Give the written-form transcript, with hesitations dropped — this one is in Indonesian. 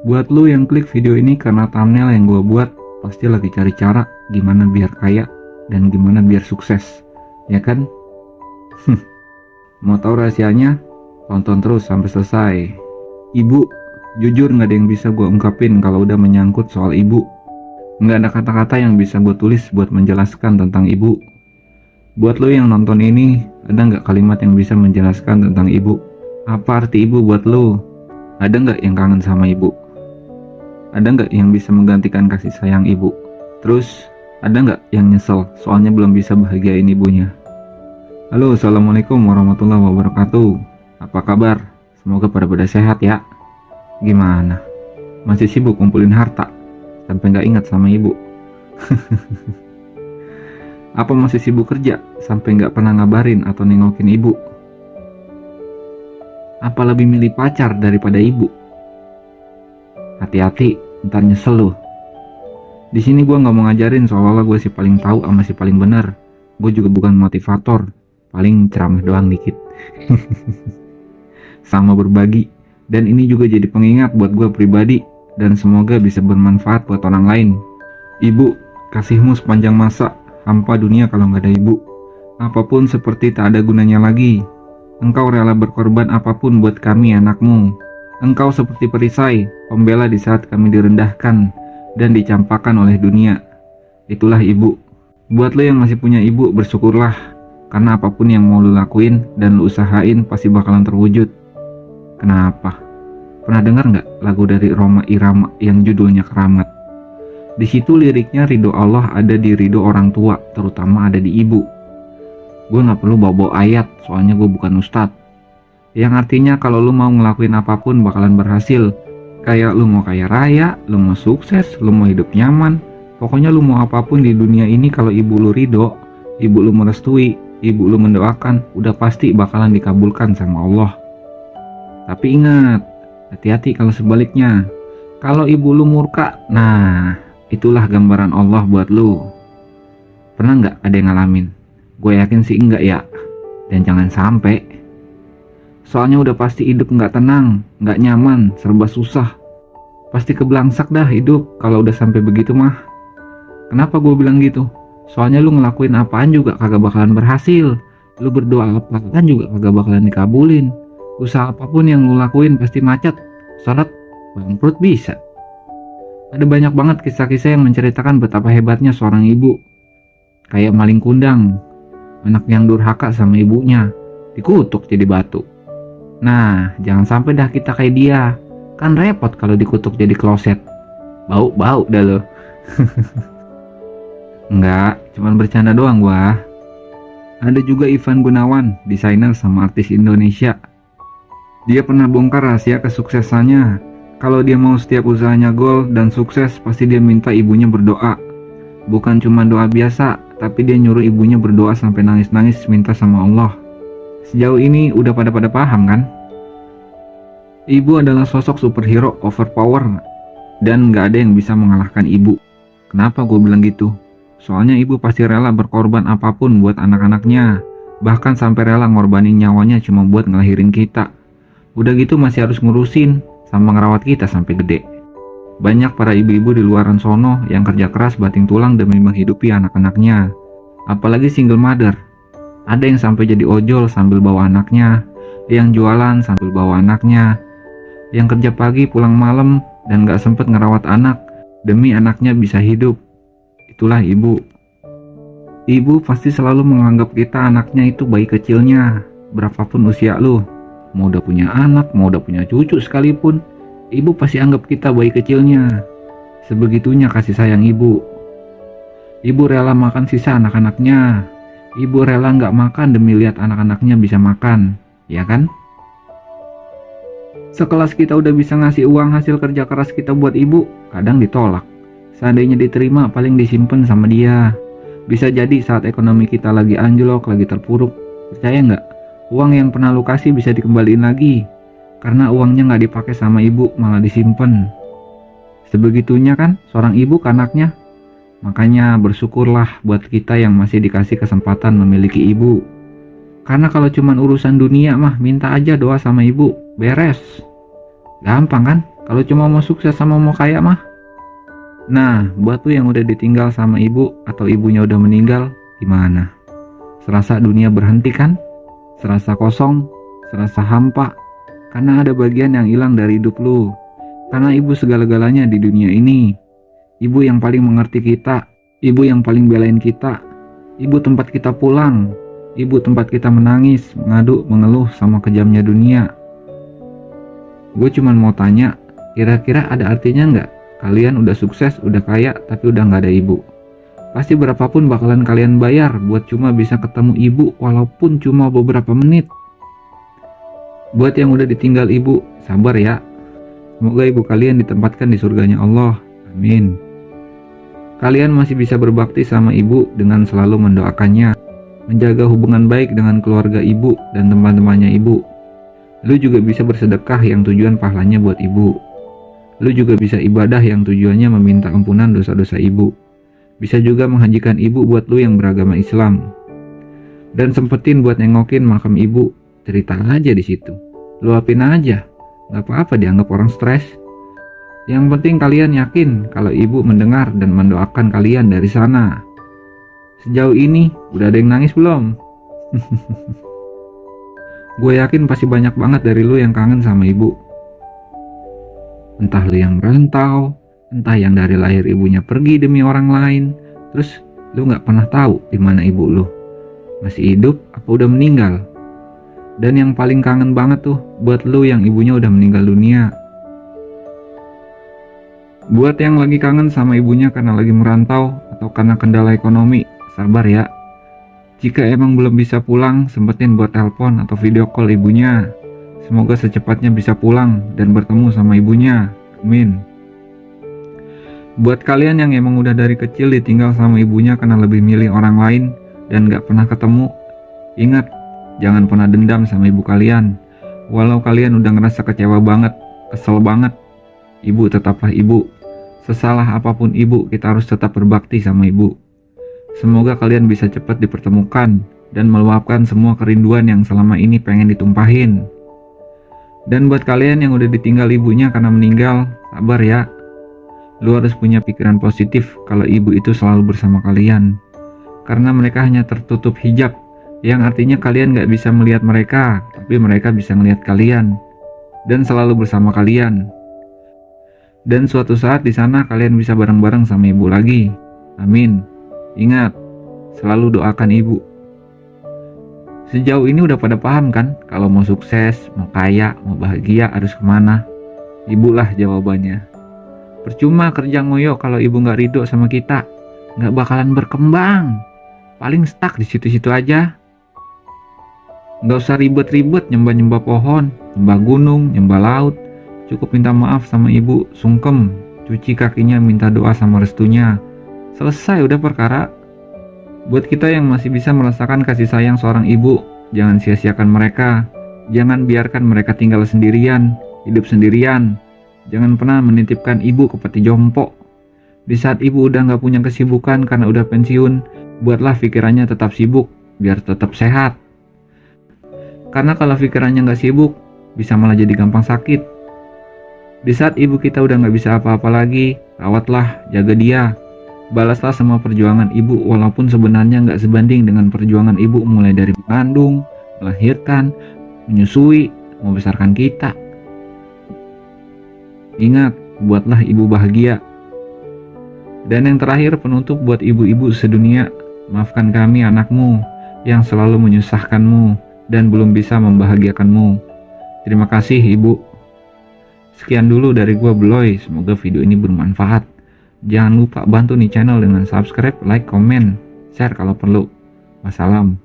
Buat lu yang klik video ini karena thumbnail yang gue buat, pasti lagi cari cara gimana biar kaya dan gimana biar sukses, ya kan? Mau tahu rahasianya? Tonton terus sampai selesai. Ibu, jujur nggak ada yang bisa gue ungkapin kalau udah menyangkut soal ibu. Nggak ada kata-kata yang bisa gue tulis buat menjelaskan tentang ibu. Buat lo yang nonton ini, ada nggak kalimat yang bisa menjelaskan tentang ibu? Apa arti ibu buat lo? Ada nggak yang kangen sama ibu? Ada nggak yang bisa menggantikan kasih sayang ibu? Terus, ada nggak yang nyesel soalnya belum bisa bahagiain ibunya? Halo, assalamualaikum warahmatullahi wabarakatuh. Apa kabar? Semoga pada sehat ya. Gimana? Masih sibuk kumpulin harta sampai nggak ingat sama ibu? Apa masih sibuk kerja sampai nggak pernah ngabarin atau nengokin ibu? Apa lebih milih pacar daripada ibu? Hati-hati, ntar nyesel loh. Di sini gue nggak mau ngajarin seolah-olah gue si paling tahu sama si paling benar. Gue juga bukan motivator, paling ceramah doang dikit. Sama berbagi, dan ini juga jadi pengingat buat gue pribadi, dan semoga bisa bermanfaat buat orang lain. Ibu, kasihmu sepanjang masa, hampa dunia kalau nggak ada ibu. Apapun seperti tak ada gunanya lagi. Engkau rela berkorban apapun buat kami anakmu. Engkau seperti perisai, pembela di saat kami direndahkan dan dicampakkan oleh dunia. Itulah ibu. Buat lo yang masih punya ibu, bersyukurlah. Karena apapun yang mau lo lakuin dan lo usahain pasti bakalan terwujud. Kenapa? Pernah dengar nggak lagu dari Rhoma Irama yang judulnya Keramat? Di situ liriknya ridho Allah ada di ridho orang tua, terutama ada di ibu. Gue nggak perlu bawa-bawa ayat, soalnya gue bukan ustadz. Yang artinya kalau lu mau ngelakuin apapun bakalan berhasil. Kayak lu mau kaya raya, lu mau sukses, lu mau hidup nyaman. Pokoknya lu mau apapun di dunia ini kalau ibu lu ridho, ibu lu merestui, ibu lu mendoakan, udah pasti bakalan dikabulkan sama Allah. Tapi ingat, hati-hati kalau sebaliknya. Kalau ibu lu murka, nah itulah gambaran Allah buat lu. Pernah nggak ada yang ngalamin? Gue yakin sih enggak ya. Dan jangan sampai. Soalnya udah pasti hidup nggak tenang, nggak nyaman, serba susah. Pasti keblangsak dah hidup kalau udah sampai begitu mah. Kenapa gue bilang gitu? Soalnya lu ngelakuin apaan juga kagak bakalan berhasil. Lu berdoa apaan juga kagak bakalan dikabulin. Usaha apapun yang lu lakuin pasti macet, seret, bangkrut bisa. Ada banyak banget kisah-kisah yang menceritakan betapa hebatnya seorang ibu. Kayak maling kundang, anak yang durhaka sama ibunya, dikutuk jadi batu. Nah, jangan sampai dah kita kayak dia. Kan repot kalau dikutuk jadi kloset. Bau-bau dah lo. Enggak, cuman bercanda doang gua. Ada juga Ivan Gunawan, desainer sama artis Indonesia. Dia pernah bongkar rahasia kesuksesannya. Kalau dia mau setiap usahanya gol dan sukses, pasti dia minta ibunya berdoa. Bukan cuma doa biasa, tapi dia nyuruh ibunya berdoa sampai nangis-nangis minta sama Allah. Sejauh ini udah pada paham kan? Ibu adalah sosok superhero overpower dan gak ada yang bisa mengalahkan ibu. Kenapa gue bilang gitu? Soalnya ibu pasti rela berkorban apapun buat anak-anaknya. Bahkan sampai rela ngorbanin nyawanya cuma buat ngelahirin kita. Udah gitu masih harus ngurusin sama ngerawat kita sampai gede. Banyak para ibu-ibu di luaran sono yang kerja keras banting tulang demi menghidupi anak-anaknya. Apalagi single mother. Ada yang sampai jadi ojol sambil bawa anaknya, yang jualan sambil bawa anaknya, yang kerja pagi pulang malam dan gak sempet ngerawat anak demi anaknya bisa hidup. Itulah ibu. Ibu pasti selalu menganggap kita anaknya itu bayi kecilnya, berapapun usia lu. Mau udah punya anak, mau udah punya cucu sekalipun, ibu pasti anggap kita bayi kecilnya. Sebegitunya kasih sayang ibu. Ibu rela makan sisa anak-anaknya. Ibu rela nggak makan demi lihat anak-anaknya bisa makan, ya kan? Sekelas kita udah bisa ngasih uang hasil kerja keras kita buat ibu, kadang ditolak. Seandainya diterima, paling disimpan sama dia. Bisa jadi saat ekonomi kita lagi anjlok, lagi terpuruk. Percaya nggak? Uang yang pernah lu kasih bisa dikembaliin lagi. Karena uangnya nggak dipakai sama ibu, malah disimpan. Sebegitunya kan seorang ibu ke anaknya. Makanya bersyukurlah buat kita yang masih dikasih kesempatan memiliki ibu. Karena kalau cuman urusan dunia mah minta aja doa sama ibu, beres. Gampang kan Kalau cuma mau sukses sama mau kaya mah. Nah, buat lu yang udah ditinggal sama ibu atau ibunya udah meninggal, gimana? Serasa dunia berhenti kan? Serasa kosong, serasa hampa, karena ada bagian yang hilang dari hidup lu. Karena ibu segala-galanya di dunia ini. Ibu yang paling mengerti kita, ibu yang paling belain kita, ibu tempat kita pulang, ibu tempat kita menangis, mengadu, mengeluh sama kejamnya dunia. Gue cuman mau tanya, kira-kira ada artinya nggak? Kalian udah sukses, udah kaya, tapi udah nggak ada ibu. Pasti berapapun bakalan kalian bayar buat cuma bisa ketemu ibu walaupun cuma beberapa menit. Buat yang udah ditinggal ibu, sabar ya. Semoga ibu kalian ditempatkan di surganya Allah. Amin. Kalian masih bisa berbakti sama ibu dengan selalu mendoakannya, menjaga hubungan baik dengan keluarga ibu dan teman-temannya ibu. Lu juga bisa bersedekah yang tujuan pahalanya buat ibu. Lu juga bisa ibadah yang tujuannya meminta ampunan dosa-dosa ibu. Bisa juga menghajikan ibu buat lu yang beragama Islam. Dan sempetin buat nengokin makam ibu, cerita aja di situ. Luapin aja, gak apa-apa dianggap orang stres. Yang penting kalian yakin kalau ibu mendengar dan mendoakan kalian dari sana. Sejauh ini udah ada yang nangis belum? Gue yakin pasti banyak banget dari lu yang kangen sama ibu. Entah lu yang merantau, entah yang dari lahir ibunya pergi demi orang lain, terus lu gak pernah tahu di mana ibu lu. Masih hidup apa udah meninggal? Dan yang paling kangen banget tuh buat lu yang ibunya udah meninggal dunia. Buat yang lagi kangen sama ibunya karena lagi merantau atau karena kendala ekonomi, sabar ya. Jika emang belum bisa pulang, sempetin buat telepon atau video call ibunya. Semoga secepatnya bisa pulang dan bertemu sama ibunya. Amin. Buat kalian yang emang udah dari kecil ditinggal sama ibunya karena lebih milih orang lain dan gak pernah ketemu, ingat, jangan pernah dendam sama ibu kalian. Walau kalian udah ngerasa kecewa banget, kesel banget, ibu tetaplah ibu. Sesalah apapun ibu, kita harus tetap berbakti sama ibu. Semoga kalian bisa cepat dipertemukan dan meluapkan semua kerinduan yang selama ini pengen ditumpahin. Dan buat kalian yang udah ditinggal ibunya karena meninggal, sabar ya. Lu harus punya pikiran positif kalau ibu itu selalu bersama kalian. Karena mereka hanya tertutup hijab, yang artinya kalian gak bisa melihat mereka, tapi mereka bisa melihat kalian. Dan selalu bersama kalian. Dan suatu saat di sana kalian bisa bareng-bareng sama ibu lagi. Amin. Ingat, selalu doakan ibu. Sejauh ini udah pada paham kan? Kalau mau sukses, mau kaya, mau bahagia harus kemana? Ibulah jawabannya. Percuma kerja ngoyo kalau ibu gak ridho sama kita. Gak bakalan berkembang. Paling stuck di situ-situ aja. Gak usah ribet-ribet nyembah-nyembah pohon, nyembah gunung, nyembah laut. Cukup minta maaf sama ibu, sungkem, cuci kakinya, minta doa sama restunya. Selesai udah perkara. Buat kita yang masih bisa merasakan kasih sayang seorang ibu, jangan sia-siakan mereka. Jangan biarkan mereka tinggal sendirian, hidup sendirian. Jangan pernah menitipkan ibu ke peti jompo. Di saat ibu udah gak punya kesibukan karena udah pensiun, buatlah pikirannya tetap sibuk, biar tetap sehat. Karena kalau pikirannya gak sibuk, bisa malah jadi gampang sakit. Di saat ibu kita udah gak bisa apa-apa lagi, rawatlah, jaga dia. Balaslah semua perjuangan ibu walaupun sebenarnya gak sebanding dengan perjuangan ibu mulai dari mengandung, melahirkan, menyusui, membesarkan kita. Ingat, buatlah ibu bahagia. Dan yang terakhir penutup buat ibu-ibu sedunia, maafkan kami anakmu yang selalu menyusahkanmu dan belum bisa membahagiakanmu. Terima kasih ibu. Sekian dulu dari gua Beloy, semoga video ini bermanfaat. Jangan lupa bantu nih channel dengan subscribe, like, komen, share kalau perlu. Wassalam.